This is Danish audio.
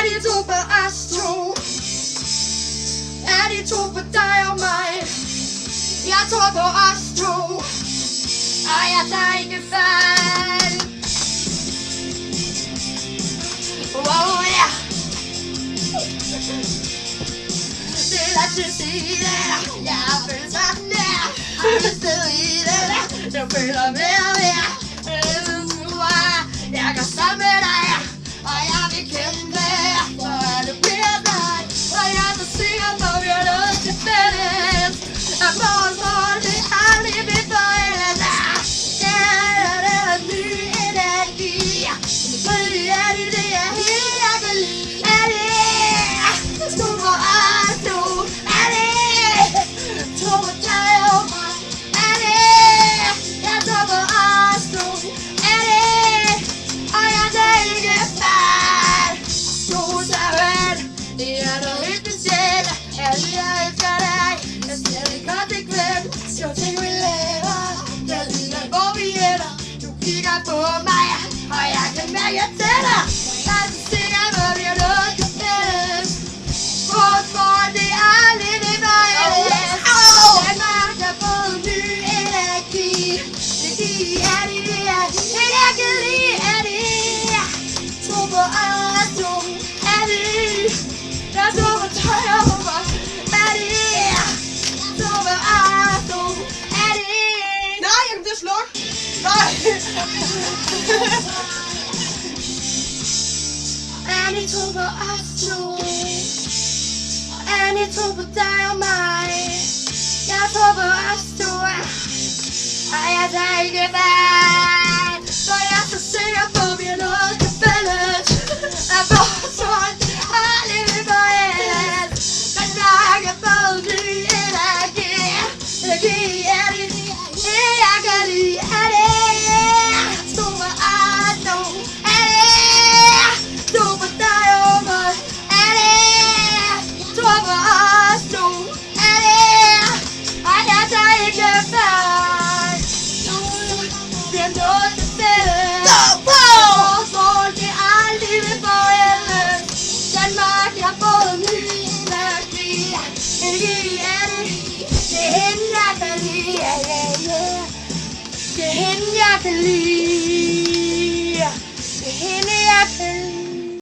de to på os to? Er de to på dig og mig? Jeg tror på os to, og jeg tager ikke fejl. Wow, ja. Det er til side, jeg føler sådan der. Jeg er sted i det, jeg føler mere og mere. Jeg går sammen med dig, og jeg vil kæmpe, for at det bliver dig. Og jeg er så sikker på, at vi har noget til fælles. At vores hold, det aldrig vil forældes. Det er ny energi. Fordi er det er helt, jeg kan lide. Er det to på os to? Er det to på dig og mig? Er det jeg tror på os to? Er det og jeg tager ikke fejl? To sammen, det er noget helt specielt. Jeg elsker dig, jeg ser det konsekvent. Så ting vi laver, jeg ligner hvor vi ender. Du kigger på mig, og jeg kan mærke jeg tænder. Jeg er så sikker på, at vi har noget til fælles. Vores forhold, det er aldrig det forældes. Danmark har fået ny energi. Det er det jeg kan lide. Er det to på os to? Er det jeg tror på dig og på mig? Er det to på os to? Er det nej, jeg kan blive slukket. Nej. Er det to på os to? Er det to på dig og mig? Jeg tror på os to, og jeg tager ikke fejl. For jeg er så sikker på, at vi har noget til fælles. At vores hold aldrig vil forældes. Men jeg kan få ny energi. Energi er det jeg kan lide. Er det to på os to? Er det to på dig og mig? Er det to på os to? Er det og jeg tager ikke fejl. Vi har noget til fælles. Vores hold, det er aldrig vil forældes. Danmark, jeg har fået ny energi. Energi er det er hende, jeg kan lide. Det er hende, jeg kan lide.